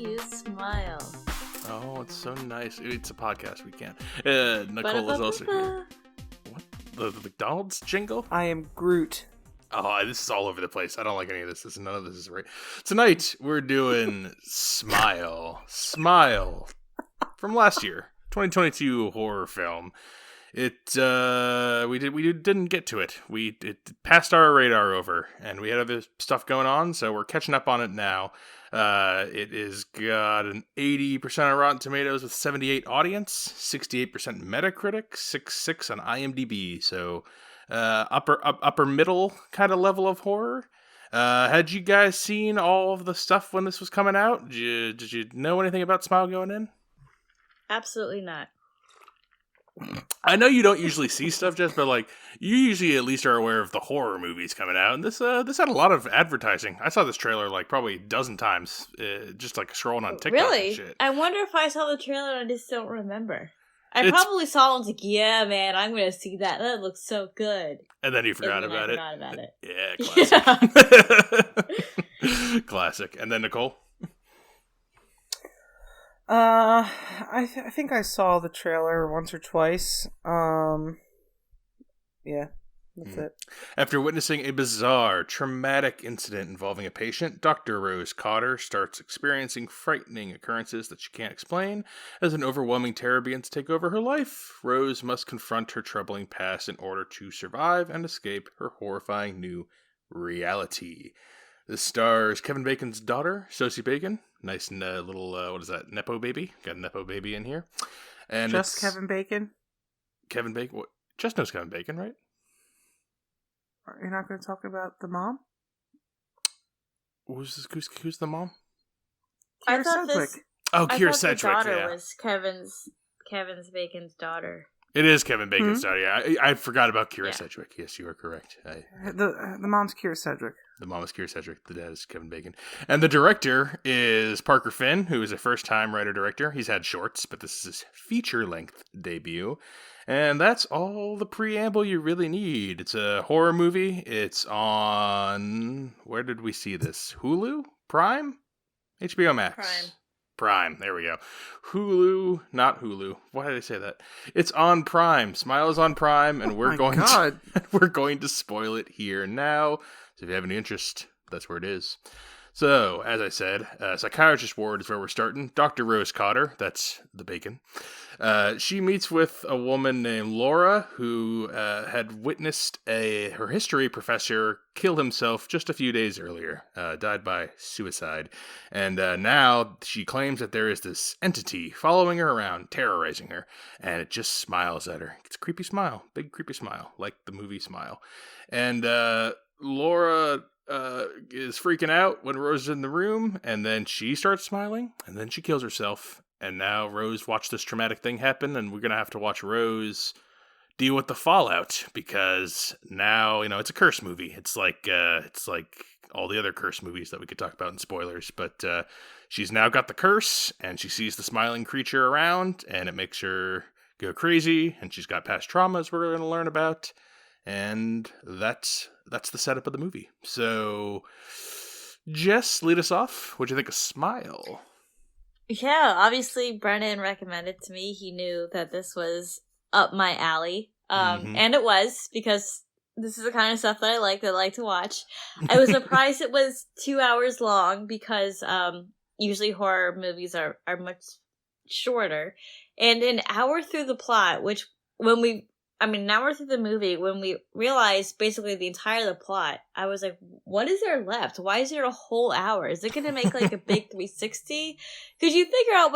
you smile. Oh, it's so nice. It's a podcast. We can't. Nicole is also here. What? The McDonald's jingle? I am Groot. Oh, this is all over the place. I don't like any of this. None of this is right. Tonight, we're doing Smile. Smile. From last year. 2022 horror film. We didn't get to it. It passed our radar over, and we had other stuff going on, so we're catching up on it now. It is got an 80% on Rotten Tomatoes with 78 audience, 68% Metacritic, 6.6 on IMDb. So upper middle kind of level of horror. Had you guys seen all of the stuff when this was coming out? Did you know anything about Smile going in? Absolutely not. I know you don't usually see stuff, Jess, but like you usually at least are aware of the horror movies coming out, and this had a lot of advertising. I saw this trailer like probably a dozen times, just like scrolling on TikTok. Really? And shit. I wonder if I saw the trailer and I just don't remember. Probably saw it and was like, yeah, man, I'm going to see that. That looks so good. And then you forgot about it. Yeah, classic. Classic. And then Nicole? I think I saw the trailer once or twice. Yeah, that's it. After witnessing a bizarre, traumatic incident involving a patient, Dr. Rose Cotter starts experiencing frightening occurrences that she can't explain. As an overwhelming terror begins to take over her life, Rose must confront her troubling past in order to survive and escape her horrifying new reality. This stars Kevin Bacon's daughter, Sosie Bacon. Nice little, what is that, Nepo baby? Got a Nepo baby in here. And just Kevin Bacon? Kevin Bacon? What? Just knows Kevin Bacon, right? You're not going to talk about the mom? Who's the mom? Kira Sedgwick. Kira Sedgwick, the daughter was Kevin's Bacon's daughter. It is Kevin Bacon's daughter, yeah. I forgot about Kira Sedgwick. Yes, you are correct. The mom's Kira Sedgwick. The mom is Kira Sedgwick. The dad is Kevin Bacon. And the director is Parker Finn, who is a first-time writer-director. He's had shorts, but this is his feature-length debut. And that's all the preamble you really need. It's a horror movie. It's on... Where did we see this? Hulu? Prime? HBO Max. Prime. There we go. Hulu, not Hulu. Why did I say that? It's on Prime. Smile is on Prime, and we're going to spoil it here now. So if you have any interest, that's where it is. So, as I said, psychiatrist ward is where we're starting. Dr. Rose Cotter, that's the Bacon. She meets with a woman named Laura who had witnessed her history professor kill himself just a few days earlier, died by suicide. And now she claims that there is this entity following her around, terrorizing her, and it just smiles at her. It's a creepy smile, big creepy smile, like the movie Smile. And Laura is freaking out when Rose is in the room, and then she starts smiling, and then she kills herself. And now Rose watched this traumatic thing happen, and we're going to have to watch Rose deal with the fallout, because now, it's a curse movie. It's like all the other curse movies that we could talk about in spoilers, but she's now got the curse, and she sees the smiling creature around, and it makes her go crazy, and she's got past traumas we're going to learn about, and that's the setup of the movie. So, Jess, lead us off. What'd you think of Smile? Yeah, obviously Brennan recommended to me. He knew that this was up my alley. And it was, because this is the kind of stuff that I like to watch. I was surprised it was 2 hours long, because usually horror movies are much shorter. And an hour through the plot, an hour through the movie, when we realized basically the entire the plot, I was like, what is there left? Why is there a whole hour? Is it going to make like a big 360? Because you figure out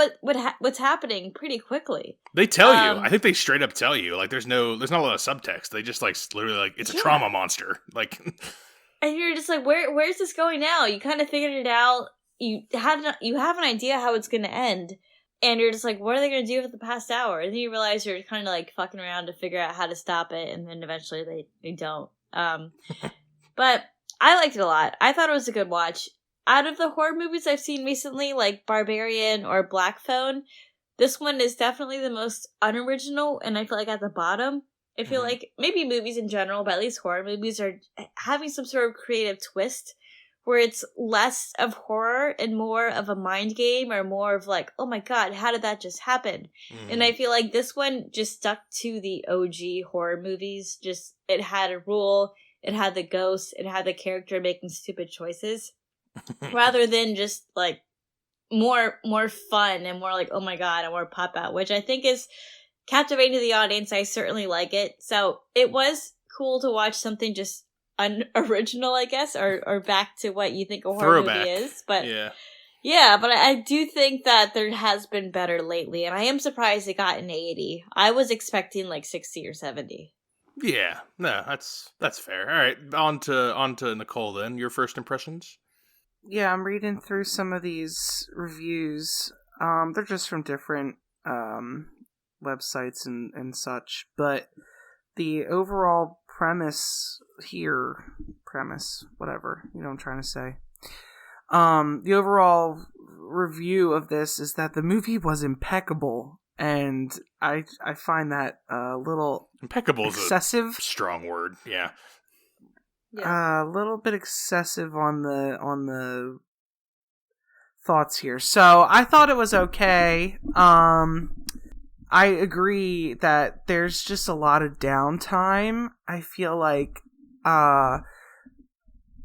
what's happening pretty quickly. They tell you. I think they straight up tell you. Like, there's not a lot of subtext. They just like literally like it's a trauma monster. Like, and you're just like, where's this going now? You kind of figured it out. You have an idea how it's going to end. And you're just like, what are they going to do for the past hour? And then you realize you're kind of like fucking around to figure out how to stop it. And then eventually they don't. But I liked it a lot. I thought it was a good watch. Out of the horror movies I've seen recently, like Barbarian or Black Phone, this one is definitely the most unoriginal. And I feel like at the bottom, I feel like maybe movies in general, but at least horror movies are having some sort of creative twist where it's less of horror and more of a mind game, or more of like, oh my god, how did that just happen? And I feel like this one just stuck to the OG horror movies. Just, it had a rule, it had the ghost, it had the character making stupid choices, rather than just like more fun and more like, oh my god, and more pop out, which I think is captivating to the audience. I certainly like it. So it was cool to watch something just unoriginal, I guess, or back to what you think a horror movie is. But yeah, but I do think that there has been better lately, and I am surprised it got an 80. I was expecting like 60 or 70. Yeah, no, that's fair. All right, on to Nicole then. Your first impressions? Yeah, I'm reading through some of these reviews. They're just from different websites and such, but the overall premise, whatever, you know what I'm trying to say. The overall review of this is that the movie was impeccable, and I find that a little impeccable excessive. Is a strong word, yeah. A little bit excessive on the thoughts here. So I thought it was okay. I agree that there's just a lot of downtime. I feel like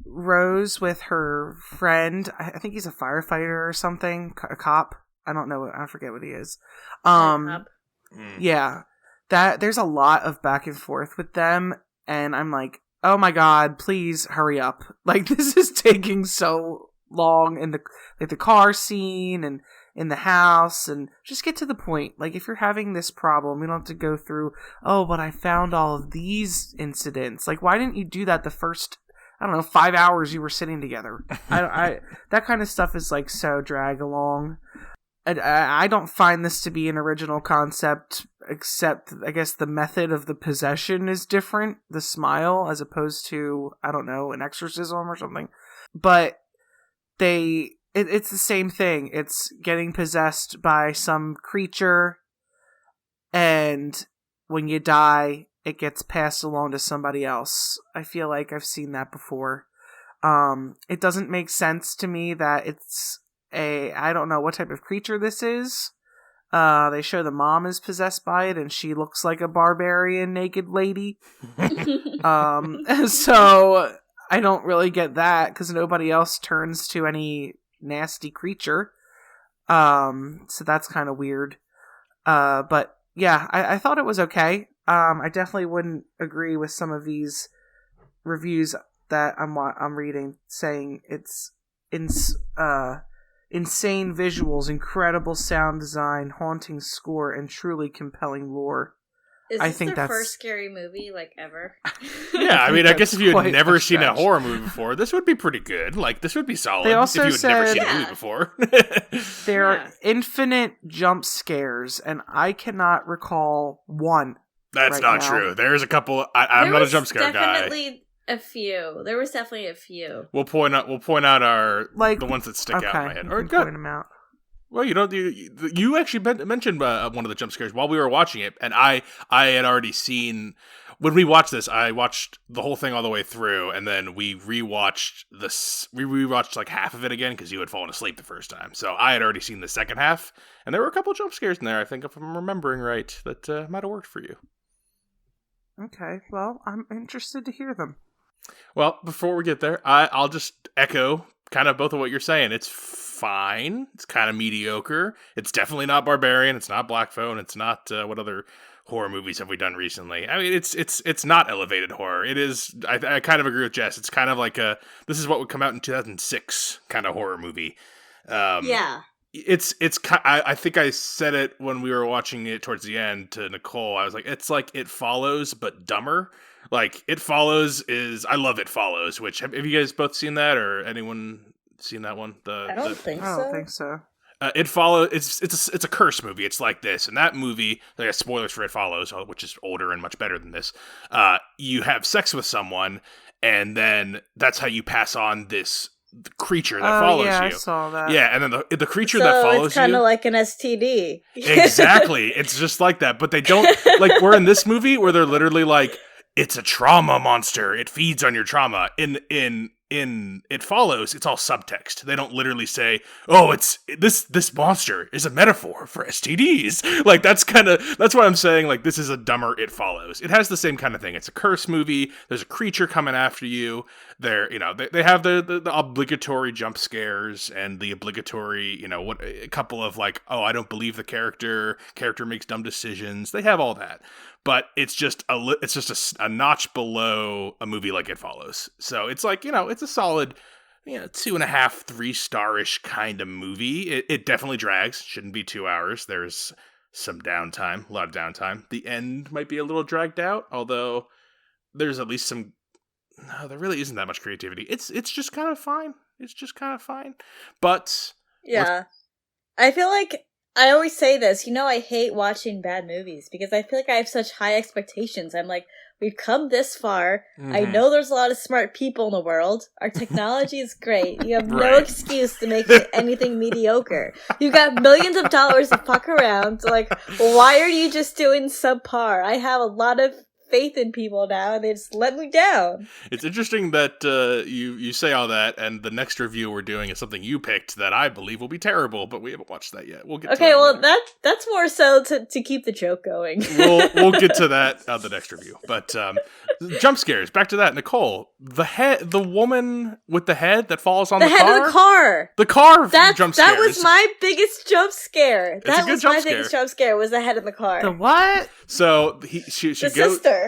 Rose with her friend, I think he's a firefighter or something, a cop. I don't know. I forget what he is. Yeah, that there's a lot of back and forth with them, and I'm like, oh my god, please hurry up. Like, this is taking so long in the car scene and in the house, and just get to the point. Like, if you're having this problem, you don't have to go through, oh, but I found all of these incidents. Like, why didn't you do that the first, I don't know, 5 hours you were sitting together? I that kind of stuff is like so drag along. I don't find this to be an original concept, except I guess the method of the possession is different. The smile, as opposed to, I don't know, an exorcism or something. But it's the same thing. It's getting possessed by some creature, and when you die, it gets passed along to somebody else. I feel like I've seen that before. It doesn't make sense to me that it's I don't know what type of creature this is. They show the mom is possessed by it, and she looks like a barbarian naked lady. So I don't really get that, because nobody else turns to any nasty creature. So that's kind of weird. But yeah, I thought it was okay. I definitely wouldn't agree with some of these reviews that I'm reading, saying it's insane visuals, incredible sound design, haunting score, and truly compelling lore. Is this their first scary movie, like, ever? Yeah, I mean, I guess if you had never seen a horror movie before, this would be pretty good. Like, this would be solid. They also if you had never seen a movie before. There are infinite jump scares, and I cannot recall one. That's not true. There's a couple. I'm not a jump scare guy. There was definitely a few. We'll point out our the ones that stick out in my head. Or point them out. Well, you actually mentioned one of the jump scares while we were watching it, and I had already seen, when we watched this, I watched the whole thing all the way through, and then we rewatched like half of it again because you had fallen asleep the first time. So I had already seen the second half, and there were a couple jump scares in there, I think, if I'm remembering right, that might have worked for you. Okay, well, I'm interested to hear them. Well, before we get there, I'll just echo kind of both of what you're saying. It's fine. It's kind of mediocre. It's definitely not Barbarian. It's not Black Phone. It's not what other horror movies have we done recently. I mean, it's not elevated horror. It is. I kind of agree with Jess. It's kind of like this is what would come out in 2006 kind of horror movie. Yeah. I think I said it when we were watching it towards the end to Nicole. I was like, it's like It Follows, but dumber. Like, It Follows I love It Follows, which, have you guys both seen that, or anyone seen that one? I don't think so. It Follows, it's a curse movie. It's like this. And that movie, like, spoilers for It Follows, which is older and much better than this. You have sex with someone, and then that's how you pass on this creature that follows you. I saw that. Yeah, and then the creature that follows you. It's kind of like an STD. Exactly. It's just like that. But they don't, like, we're in this movie where they're literally like, it's a trauma monster. It feeds on your trauma. In in It Follows, it's all subtext. They don't literally say, "Oh, it's this monster is a metaphor for STDs." Like that's why I'm saying like this is a dumber It Follows. It has the same kind of thing. It's a curse movie. There's a creature coming after you. They have the obligatory jump scares and the obligatory, what a couple of like, "Oh, I don't believe the character makes dumb decisions." They have all that. But it's just a notch below a movie like It Follows. So it's like, it's a solid, 2.5, 3 star-ish kind of movie. It definitely drags. Shouldn't be 2 hours. There's some downtime, a lot of downtime. The end might be a little dragged out, although there's at least some. No, there really isn't that much creativity. It's just kind of fine. It's just kind of fine. But yeah, I feel like. I always say this, I hate watching bad movies because I feel like I have such high expectations. I'm like, we've come this far. Mm-hmm. I know there's a lot of smart people in the world. Our technology is great. You have no excuse to make anything mediocre. You've got millions of dollars to fuck around. So like, why are you just doing subpar? I have a lot of faith in people now, and they just let me down. It's interesting that you say all that, and the next review we're doing is something you picked that I believe will be terrible, but we haven't watched that yet. We'll get. Okay, well that's more so to keep the joke going. We'll get to that on the next review. But jump scares. Back to that, Nicole. The woman with the head that falls on the car. The head of the car. The car jump scares. That was my biggest jump scare. That was my biggest jump scare. Was the head of the car. The what? So she the goes. Sister.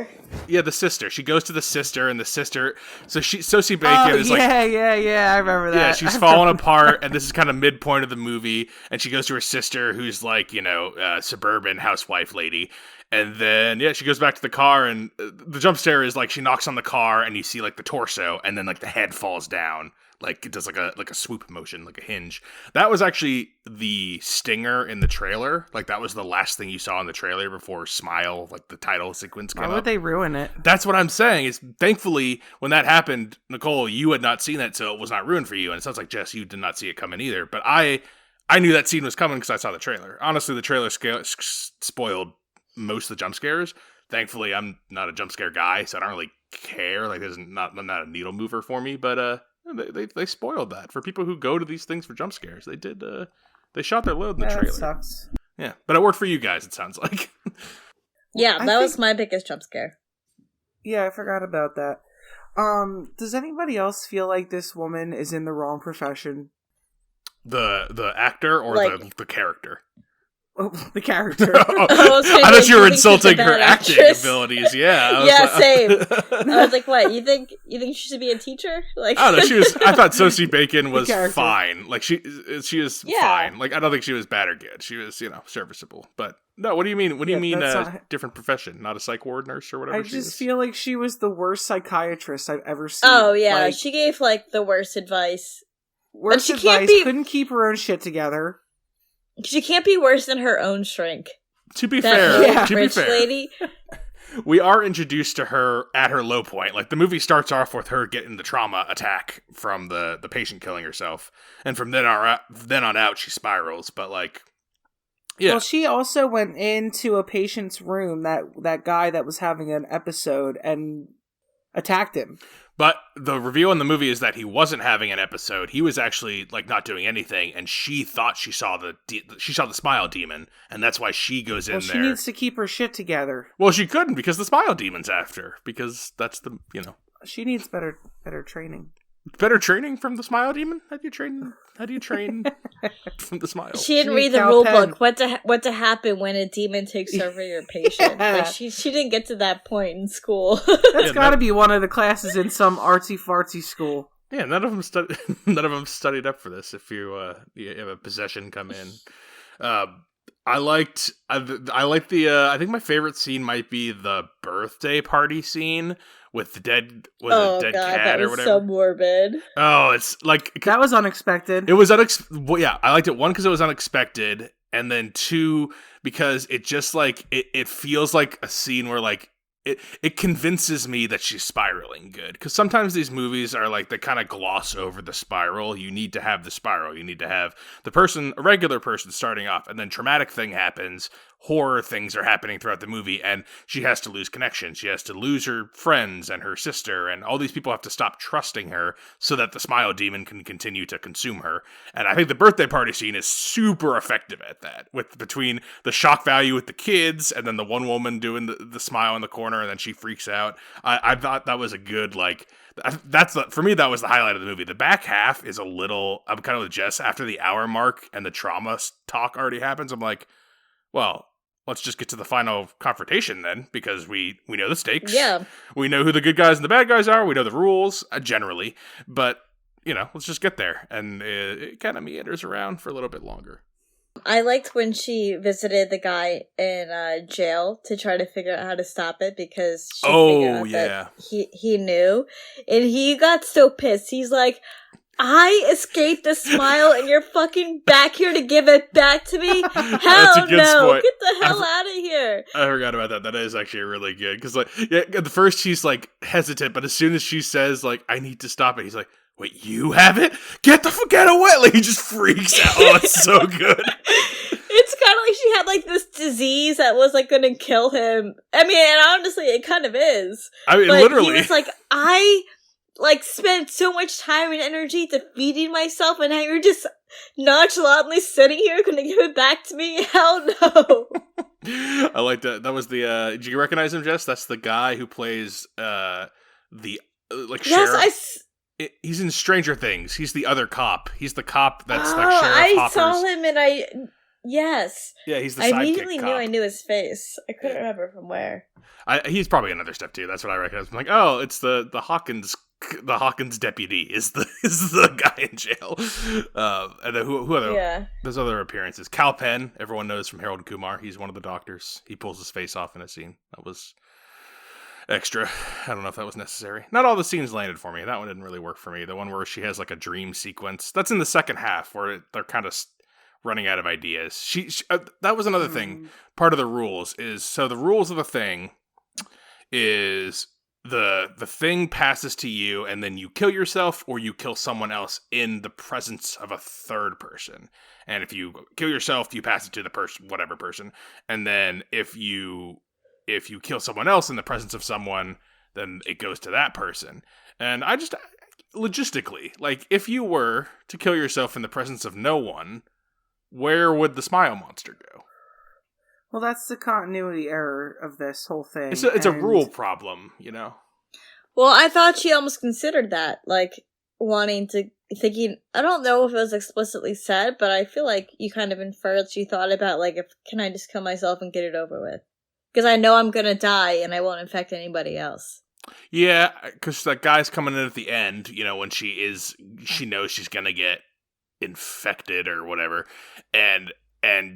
Yeah, the sister. She goes to the sister, and the sister. So Sosie Bacon is like, I remember that. Yeah, she's falling apart, and this is kind of midpoint of the movie. And she goes to her sister, who's like, suburban housewife lady. And then she goes back to the car, and the jump scare is like she knocks on the car, and you see like the torso, and then like the head falls down. Like it does like a swoop motion, like a hinge. That was actually the stinger in the trailer. Like that was the last thing you saw in the trailer before Smile, like the title sequence came up. Why would they ruin it? That's what I'm saying. Is thankfully when that happened, Nicole, you had not seen that, so it was not ruined for you. And it sounds like Jess, you did not see it coming either. But I knew that scene was coming because I saw the trailer. Honestly, the trailer spoiled most of the jump scares. Thankfully, I'm not a jump scare guy, so I don't really care. Like there's not a needle mover for me, but They spoiled that for people who go to these things for jump scares. They did. They shot their load in the trailer. That sucks. Yeah, but it worked for you guys. It sounds like. Yeah, that was my biggest jump scare. Yeah, I forgot about that. Does anybody else feel like this woman is in the wrong profession? The actor or the character? Oh, the character. I thought you were insulting her acting abilities. Yeah. Same. I was like, what? You think she should be a teacher? Like, I don't know. I thought Sosie Bacon was fine. Like she is fine. Like I don't think she was bad or good. She was serviceable. But no, what do you mean? What do you mean? Different profession, not a psych ward nurse or whatever. I just feel like she was the worst psychiatrist I've ever seen. Oh yeah, she gave like the worst advice. Worst advice. Couldn't keep her own shit together. She can't be worse than her own shrink. To be fair, lady. We are introduced to her at her low point. Like the movie starts off with her getting the trauma attack from the patient killing herself, and from then on out she spirals. But like, yeah. Well, she also went into a patient's room, that guy that was having an episode, and attacked him. But the reveal in the movie is that he wasn't having an episode. He was actually like not doing anything, and she thought she saw the smile demon, and that's why she goes in there. She needs to keep her shit together. Well, she couldn't because the smile demon's after. Because that's the She needs better training. Better training from the smile demon? How do you train from the smile? She didn't read the rule book. What to happen when a demon takes over your patient? Like she didn't get to that point in school. That's got to be one of the classes in some artsy fartsy school. Yeah, none of them studied up for this. If you have a possession come in, I liked the. I think my favorite scene might be the birthday party scene with the dead cat or whatever. So morbid. Oh, it's like that was unexpected. It was yeah, I liked it. One, because it was unexpected, and then two, because it just like it feels like a scene where like it convinces me that she's spiraling good. Because sometimes these movies are like, they kind of gloss over the spiral. You need to have the spiral. You need to have the person, a regular person starting off, and then traumatic thing happens. Horror things are happening throughout the movie, and she has to lose connection. She has to lose her friends and her sister, and all these people have to stop trusting her so that the smile demon can continue to consume her. And I think the birthday party scene is super effective at that, with between the shock value with the kids, and then the one woman doing the smile in the corner, and then she freaks out. I thought that was a good, like, for me, that was the highlight of the movie. The back half is a little, I'm kind of with Jess, after the hour mark and the trauma talk already happens, I'm like, well, let's just get to the final confrontation then, because we know the stakes. Yeah. We know who the good guys and the bad guys are. We know the rules, generally. But, let's just get there. And it kind of meanders around for a little bit longer. I liked when she visited the guy in jail to try to figure out how to stop it, because she figured out that he knew. And he got so pissed. He's like, I escaped the smile and you're fucking back here to give it back to me? Hell no. Point. Get the hell out of here. I forgot about that. That is actually really good. Because, at the first he's, hesitant, but as soon as she says, I need to stop it, he's like, wait, you have it? Get the fuck away! He just freaks out. Oh, it's so good. It's kind of like she had, this disease that was, going to kill him. I mean, and honestly, it kind of is. I mean, but literally. He was like, I spent so much time and energy defeating myself, and now you're just nonchalantly sitting here gonna give it back to me? Hell no. I like that. That was the, did you recognize him, Jess? That's the guy who plays, the, sheriff. Yes, he's in Stranger Things. He's the other cop. He's the cop that's, Sheriff Hopper's. I saw him and yes. Yeah, he's the sidekick cop. I immediately knew I knew his face. I couldn't remember from where. He's probably in other stuff, too. That's what I recognize. I'm like, oh, it's the Hawkins deputy is the guy in jail. And then who other? Yeah. There's other appearances. Cal Penn, everyone knows from Harold and Kumar. He's one of the doctors. He pulls his face off in a scene. That was extra. I don't know if that was necessary. Not all the scenes landed for me. That one didn't really work for me. The one where she has a dream sequence. That's in the second half where they're kind of running out of ideas. She that was another thing. Part of the rules is, so the rules of the thing is the thing passes to you, and then you kill yourself or you kill someone else in the presence of a third person. And if you kill yourself, you pass it to the person, whatever person. And then if you kill someone else in the presence of someone, then it goes to that person. And I just, logistically, if you were to kill yourself in the presence of no one, where would the smile monster go? Well, that's the continuity error of this whole thing. It's a rule problem, Well, I thought she almost considered that, thinking, I don't know if it was explicitly said, but I feel like you kind of inferred she thought about, can I just kill myself and get it over with? Because I know I'm gonna die and I won't infect anybody else. Yeah, because that guy's coming in at the end, when she knows she's gonna get infected or whatever, and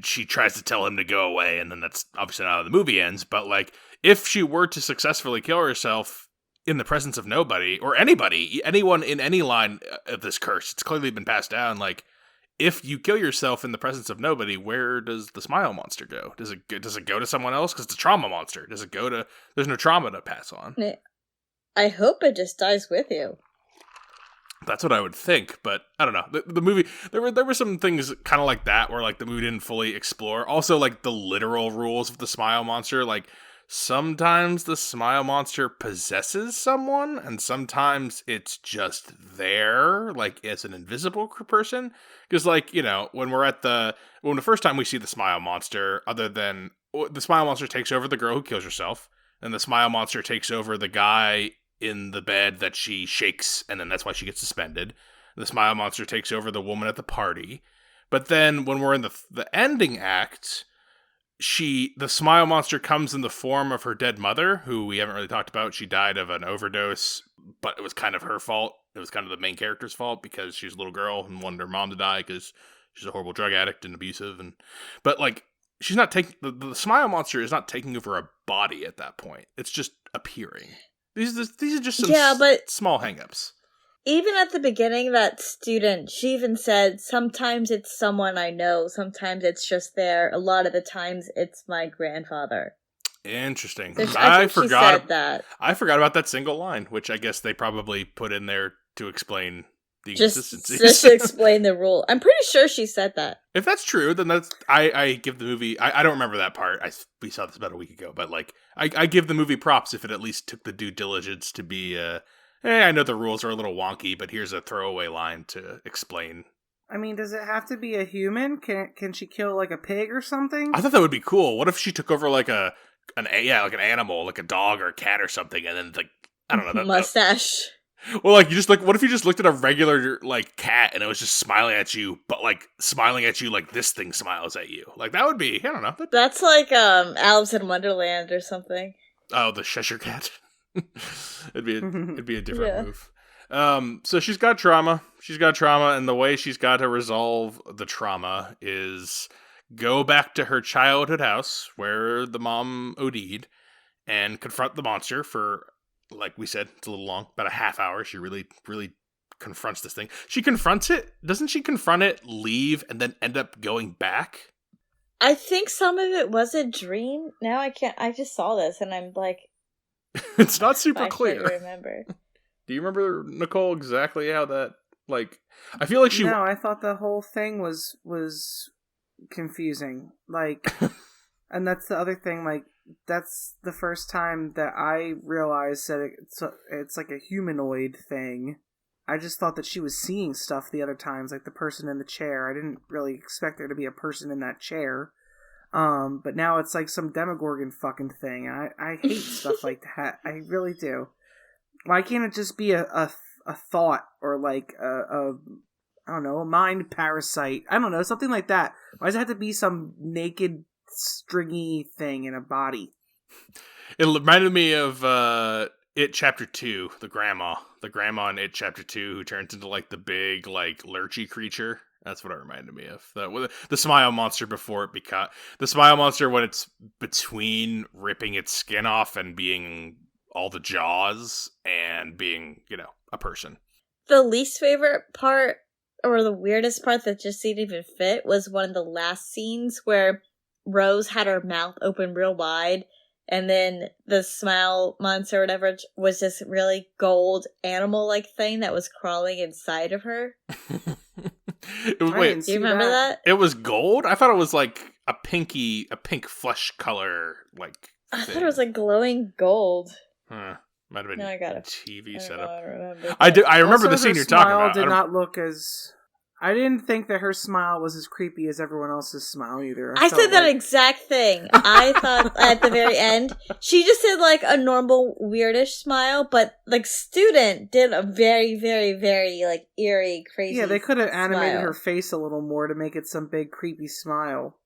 she tries to tell him to go away, and then that's obviously not how the movie ends, but, if she were to successfully kill herself in the presence of nobody, or anyone in any line of this curse, it's clearly been passed down, if you kill yourself in the presence of nobody, where does the smile monster go? Does it go to someone else? Because it's a trauma monster. Does it go to, there's no trauma to pass on. I hope it just dies with you. That's what I would think, but I don't know. The movie, there were some things kind of like that where the movie didn't fully explore. Also, the literal rules of the smile monster, sometimes the smile monster possesses someone, and sometimes it's just there, as an invisible person. Because, when the first time we see the smile monster, other than the smile monster takes over the girl who kills herself, and the smile monster takes over the guy in the bed that she shakes, and then that's why she gets suspended. The smile monster takes over the woman at the party. But then when we're in the ending act, the smile monster comes in the form of her dead mother, who we haven't really talked about. She died of an overdose, but it was kind of her fault. It was kind of the main character's fault because she's a little girl and wanted her mom to die because she's a horrible drug addict and abusive. But she's not taking, the smile monster is not taking over a body at that point. It's just appearing. These are just some small hangups. Even at the beginning, that student, she even said, sometimes it's someone I know, sometimes it's just there. A lot of the times, it's my grandfather. Interesting. I think she said that. I forgot about that single line, which I guess they probably put in there to explain the inconsistencies. Just to explain the rule. I'm pretty sure she said that. If that's true, then that's I give the movie. I don't remember that part. We saw this about a week ago, but like I give the movie props if it at least took the due diligence to be. Hey, I know the rules are a little wonky, but here's a throwaway line to explain. I mean, does it have to be a human? Can she kill like a pig or something? I thought that would be cool. What if she took over like an animal, like a dog or a cat or something, and then like I don't know, mustache. Well, like what if you just looked at a regular like cat and it was just smiling at you, but like smiling at you like this thing smiles at you? Like that would be, I don't know. That's like Alice in Wonderland or something. Oh, the Cheshire Cat. it'd be a different move. So she's got trauma, and the way she's got to resolve the trauma is go back to her childhood house where the mom OD'd and confront the monster for, like we said, it's a little long, about a half hour. She really, really confronts this thing. She confronts it. Doesn't she confront it, leave, and then end up going back? I think some of it was a dream. Now I just saw this and I'm like... It's not super clear. I can't remember. Do you remember, Nicole, exactly how that, like... I feel like she... No, I thought the whole thing was confusing. Like, and that's the other thing, like, that's the first time that I realized that it's like a humanoid thing. I just thought that she was seeing stuff the other times, like the person in the chair. I didn't really expect there to be a person in that chair. But now it's like some Demogorgon fucking thing. I hate stuff like that. I really do. Why can't it just be a thought or like a I don't know, a mind parasite? I don't know, something like that. Why does it have to be some naked stringy thing in a body? It reminded me of It Chapter 2, the grandma in It Chapter 2 who turns into like the big like lurchy creature. That's what it reminded me of. The smile monster before it became the smile monster when it's between ripping its skin off and being all the jaws and being, a person. The least favorite part, or the weirdest part that just didn't even fit, was one of the last scenes where Rose had her mouth open real wide, and then the smile monster or whatever was this really gold animal-like thing that was crawling inside of her. Wait, do you remember that? It was gold? I thought it was like a pink flesh color, like thing. I thought it was like glowing gold. Huh. Might have been no, I got a it. TV setup. I remember the scene you're talking about. Did not look as... I didn't think that her smile was as creepy as everyone else's smile either. I said that exact thing. I thought at the very end, she just did like a normal weirdish smile, but like Student did a very, very, very like eerie, crazy. Yeah, they could have animated smile. her face a little more to make it some big creepy smile.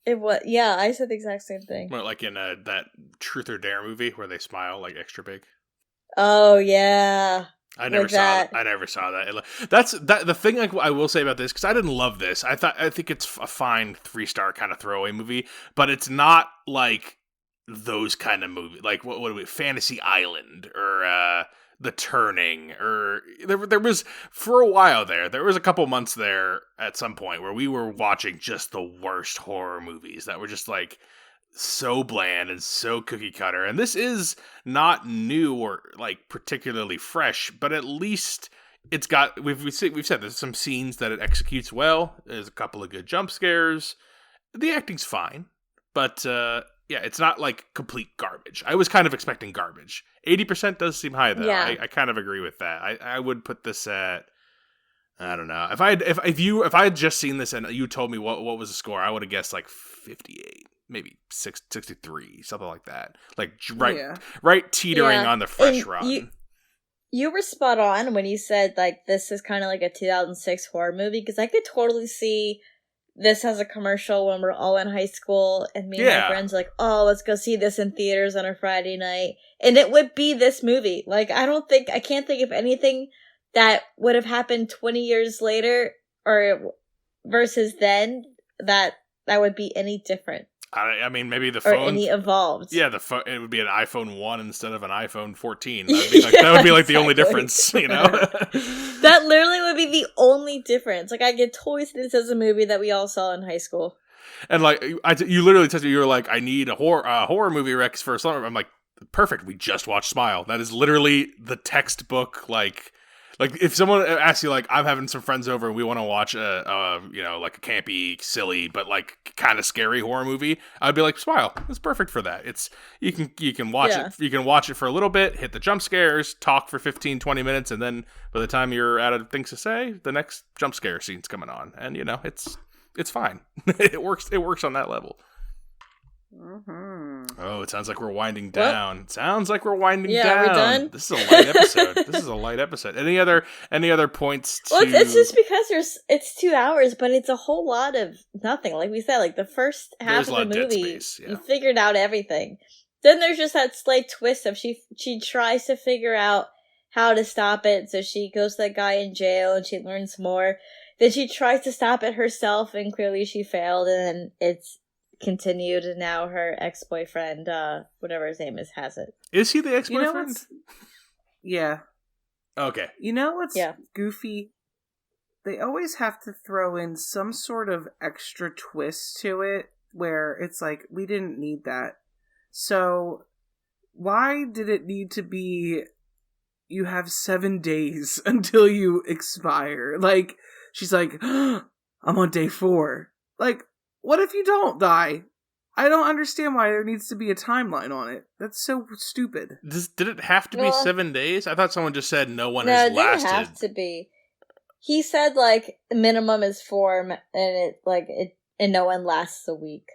It was, yeah, I said the exact same thing. Well, like in that Truth or Dare movie where they smile like extra big. Oh yeah. I never saw that. That's the thing. Like I will say about this, because I didn't love this. I think it's a fine 3-star kind of throwaway movie, but it's not like those kind of movies. Like what are we? Fantasy Island or The Turning, or there was for a while there was a couple months there at some point where we were watching just the worst horror movies that were just like so bland and so cookie cutter. And this is not new or like particularly fresh, but at least it's got we've said there's some scenes that it executes well. There's a couple of good jump scares. The acting's fine, but yeah, it's not like complete garbage. I was kind of expecting garbage. 80% does seem high though. Yeah. I kind of agree with that. I would put this at, I don't know. If I had just seen this and you told me what was the score, I would have guessed like 58. Maybe 63, something like that. Like right teetering on the fresh run. You were spot on when you said like this is kind of like a 2006 horror movie, because I could totally see this as a commercial when we're all in high school and me and my friends are like, oh, let's go see this in theaters on a Friday night, and it would be this movie. Like I can't think of anything that would have happened 20 years later or versus then that would be any different. I mean, maybe the phone... Or any evolved. Yeah, it would be an iPhone 1 instead of an iPhone 14. That would be like the only difference, you know? That literally would be the only difference. Like, I could totally see this as a movie that we all saw in high school. And like, you literally texted me, you were like, I need a horror movie Rex for summer. I'm like, perfect. We just watched Smile. That is literally the textbook. Like if someone asks you, like, I'm having some friends over and we want to watch like a campy, silly, but like kind of scary horror movie, I'd be like, Smile. It's perfect for that. It's you can watch it. You can watch it for a little bit, hit the jump scares, talk for 15, 20 minutes, and then by the time you're out of things to say, the next jump scare scene's coming on, and it's fine. It works on that level. Mm-hmm. Oh, it sounds like we're winding down. Well, sounds like we're winding down. Yeah, are we done? This is a light episode. Any other points to... Well, it's just because it's 2 hours, but it's a whole lot of nothing. Like we said, like the first half of the movie, you figured out everything. Then there's just that slight twist of she tries to figure out how to stop it, so she goes to that guy in jail and she learns more. Then she tries to stop it herself, and clearly she failed, and then it's continued, and now her ex-boyfriend, whatever his name is, has it. Is he the ex-boyfriend? Yeah. Okay. You know what's goofy? They always have to throw in some sort of extra twist to it, where it's like, we didn't need that. So, why did it need to be, you have 7 days until you expire? Like, she's like, I'm on day 4. Like, what if you don't die? I don't understand why there needs to be a timeline on it. That's so stupid. Did it have to be 7 days? I thought someone just said no one has lasted. No, it didn't have to be. He said, like, minimum is 4, and and no one lasts a week.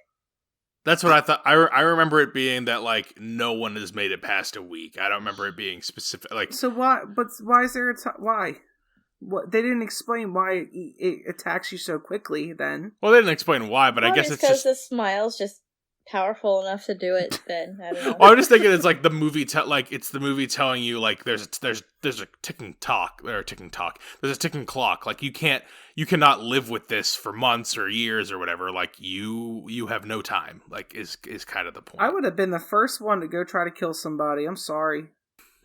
That's what I thought. I remember it being that, like, no one has made it past a week. I don't remember it being specific. Like, so why? But why is there why? What, they didn't explain why it attacks you so quickly. Then, well, they didn't explain why, but I guess it's because the smile's just powerful enough to do it. Then I don't know. Well, I'm just thinking it's like the movie, it's the movie telling you like there's a ticking clock. There's a ticking clock. Like you cannot live with this for months or years or whatever. Like you have no time. Like is kind of the point. I would have been the first one to go try to kill somebody. I'm sorry.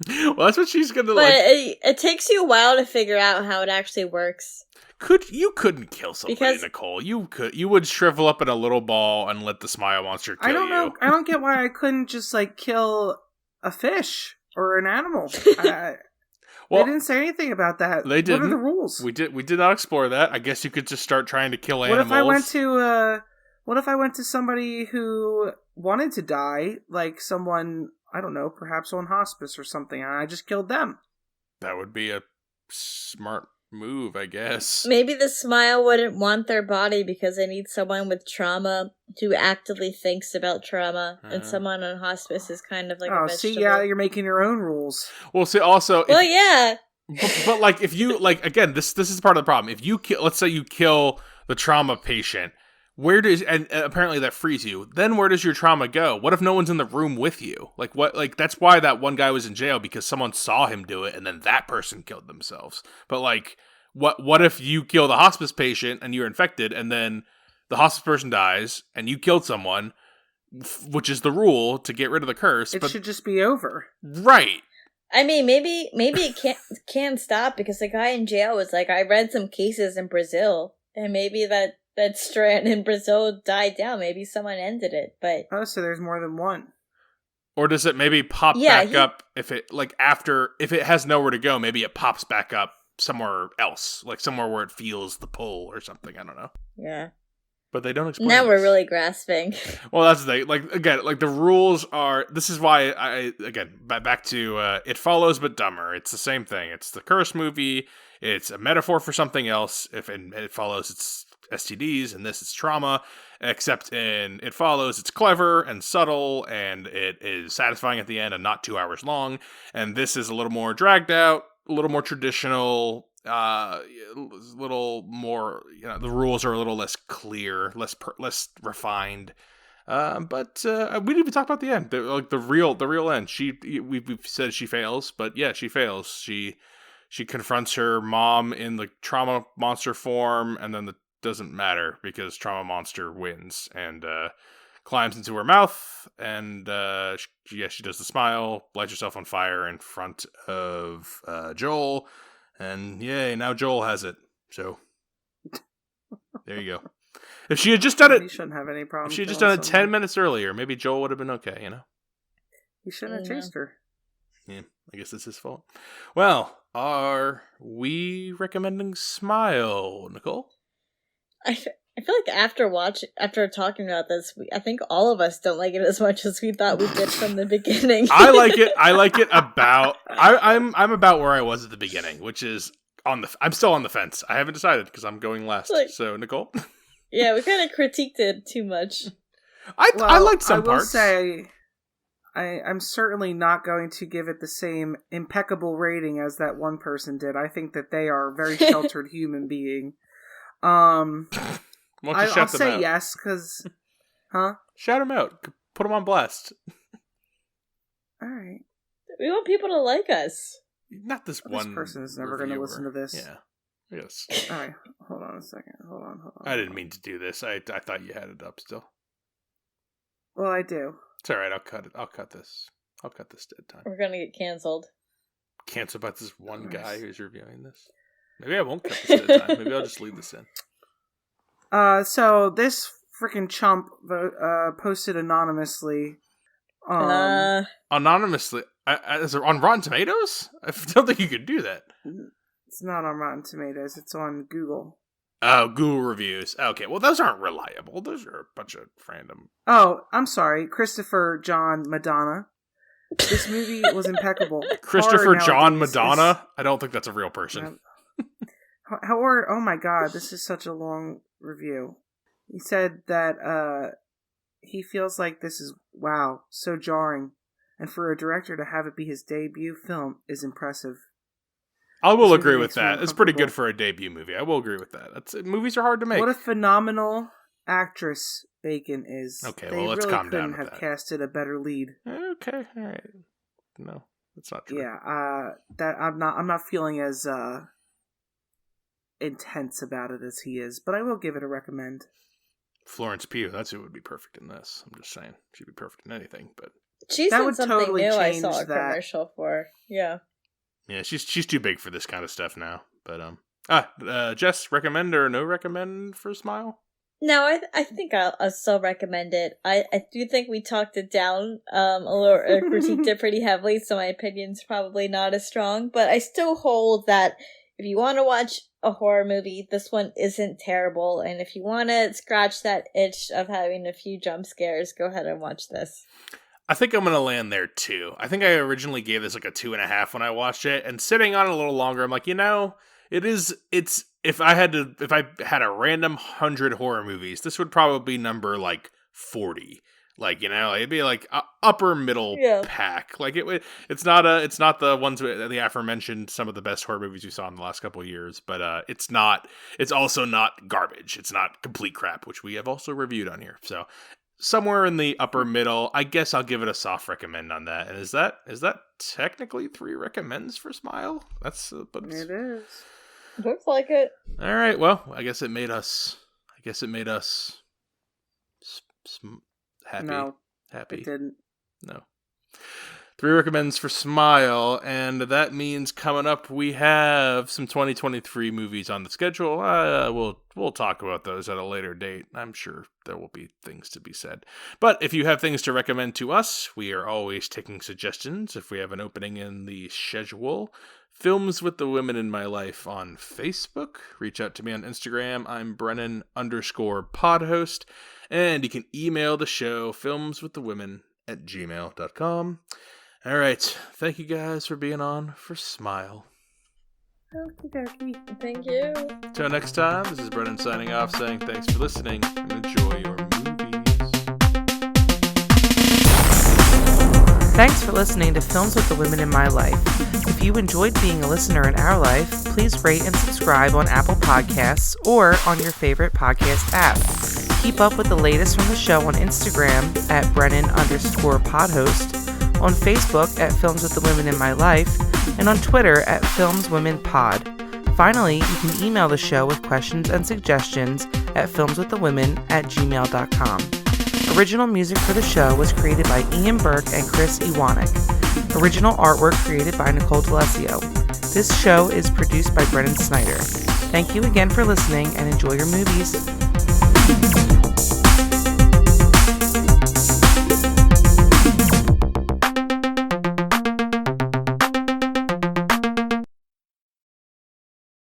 Well, that's what she's gonna. But it takes you a while to figure out how it actually works. Couldn't kill somebody, Nicole. You would shrivel up in a little ball and let the smile monster kill you. I don't know. I don't get why I couldn't just like kill a fish or an animal. Well, they didn't say anything about that. They didn't. What are the rules? We did not explore that. I guess you could just start trying to kill animals. What if I went to somebody who wanted to die, like someone, I don't know, perhaps on hospice or something, and I just killed them? That would be a smart move, I guess. Maybe the smile wouldn't want their body because they need someone with trauma who actively thinks about trauma, and someone on hospice is kind of like a vegetable. See, yeah, you're making your own rules. Well, see, also... yeah. But like, if you, like, again, this is part of the problem. If you let's say you kill the trauma patient, and apparently that frees you, then where does your trauma go? What if no one's in the room with you? Like, what, like, that's why that one guy was in jail, because someone saw him do it, and then that person killed themselves. But, like, what if you kill the hospice patient, and you're infected, and then the hospice person dies, and you killed someone, which is the rule to get rid of the curse. It should just be over. Right. I mean, maybe it can stop, because the guy in jail was like, I read some cases in Brazil, and maybe that strand in Brazil died down. Maybe someone ended it, but... Oh, so there's more than one. Or does it maybe pop back up if it has nowhere to go, maybe it pops back up somewhere else, like somewhere where it feels the pull or something, I don't know. Yeah. But they don't explain Now this. We're really grasping. Well, that's the thing. Like, again, like the rules are, this is why back to It Follows but Dumber. It's the same thing. It's the curse movie. It's a metaphor for something else. If in It Follows, it's STDs, and this is trauma, except in It Follows, it's clever and subtle, and it is satisfying at the end and not 2 hours long, and this is a little more dragged out, a little more traditional, little more, the rules are a little less clear, less refined, but we didn't even talk about the end, the real end. We've said she fails, but yeah, she fails. She confronts her mom in the trauma monster form, and then doesn't matter because trauma monster wins and climbs into her mouth, and she does the smile, lights herself on fire in front of Joel, and yay, now Joel has it. So there you go. If she had just done it, he shouldn't have any problem. If she had just done it 10 minutes earlier, maybe Joel would have been okay, He shouldn't have chased her. Yeah, I guess it's his fault. Well, are we recommending Smile, Nicole? I feel like after talking about this, I think all of us don't like it as much as we thought we did from the beginning. I like it about. I'm about where I was at the beginning, which is I'm still on the fence. I haven't decided because I'm going last. So, Nicole. Yeah, we kind of critiqued it too much. I liked some parts. I will say, I'm certainly not going to give it the same impeccable rating as that one person did. I think that they are a very sheltered human being. I'll say yes, because... Huh? Shout them out. Put them on blast. Alright. We want people to like us. Not this one. This person is never going to listen to this. Yeah. Yes. Alright, hold on a second. Hold on. I didn't mean to do this. I thought you had it up still. Well, I do. It's alright, I'll cut it. I'll cut this dead time. We're gonna get canceled. Canceled by this one guy who's reviewing this? Maybe I won't cut this dead time. Maybe I'll just leave this in. So this freaking chump posted anonymously. Anonymously? Is it on Rotten Tomatoes? I don't think you could do that. It's not on Rotten Tomatoes. It's on Google. Oh, Google reviews. Okay, well, those aren't reliable. Those are a bunch of random... Oh, I'm sorry. Christopher John Madonna. This movie was impeccable. Christopher John Madonna? I don't think that's a real person. Oh my god, this is such a long review. He said that he feels like this is, wow, so jarring. And for a director to have it be his debut film is impressive. I will agree with that. It's pretty good for a debut movie. I will agree with that. Movies are hard to make. What a phenomenal actress Bacon is. Okay, well, let's calm down with that. They really couldn't have casted a better lead. Okay, all right. No, that's not true. Yeah, that I'm not feeling as intense about it as he is, but I will give it a recommend. Florence Pugh, that's who would be perfect in this. I'm just saying, she'd be perfect in anything. But she's in something totally new. I saw a commercial for. Yeah. Yeah, she's too big for this kind of stuff now. But Jess, recommend or no recommend for Smile? No, I think I'll still recommend it. I do think we talked it down a little, critiqued it pretty heavily, so my opinion's probably not as strong. But I still hold that if you want to watch a horror movie, this one isn't terrible. And if you want to scratch that itch of having a few jump scares, go ahead and watch this. I think I'm going to land there too. I think I originally gave this like a 2.5 when I watched it, and sitting on it a little longer, I'm like, it's if I had a random 100 horror movies, this would probably be number like 40. Like, it'd be like upper middle pack. Like it's not the ones the aforementioned some of the best horror movies we saw in the last couple of years, but it's also not garbage. It's not complete crap, which we have also reviewed on here. So somewhere in the upper middle, I guess I'll give it a soft recommend on that. And is that technically 3 recommends for Smile? It is. Looks like it. All right. Well, I guess it made us happy. No, happy. It didn't. No. 3 recommends for Smile, and that means coming up we have some 2023 movies on the schedule. We'll talk about those at a later date. I'm sure there will be things to be said. But if you have things to recommend to us, we are always taking suggestions. If we have an opening in the schedule, Films with the Women in My Life on Facebook. Reach out to me on Instagram. I'm Brennan_podhost. And you can email the show, filmswiththewomen@gmail.com. All right. Thank you guys for being on for Smile. Thank you. Till next time, this is Brennan signing off, saying thanks for listening and enjoy your movies. Thanks for listening to Films with the Women in My Life. If you enjoyed being a listener in our life, please rate and subscribe on Apple Podcasts or on your favorite podcast app. Keep up with the latest from the show on Instagram at Brennan_podhost, on Facebook at Films with the Women in My Life, and on Twitter at FilmsWomenPod. Finally, you can email the show with questions and suggestions at filmswiththewomen@gmail.com. Original music for the show was created by Ian Burke and Chris Iwanek. Original artwork created by Nicole D'Alessio. This show is produced by Brennan Snyder. Thank you again for listening and enjoy your movies.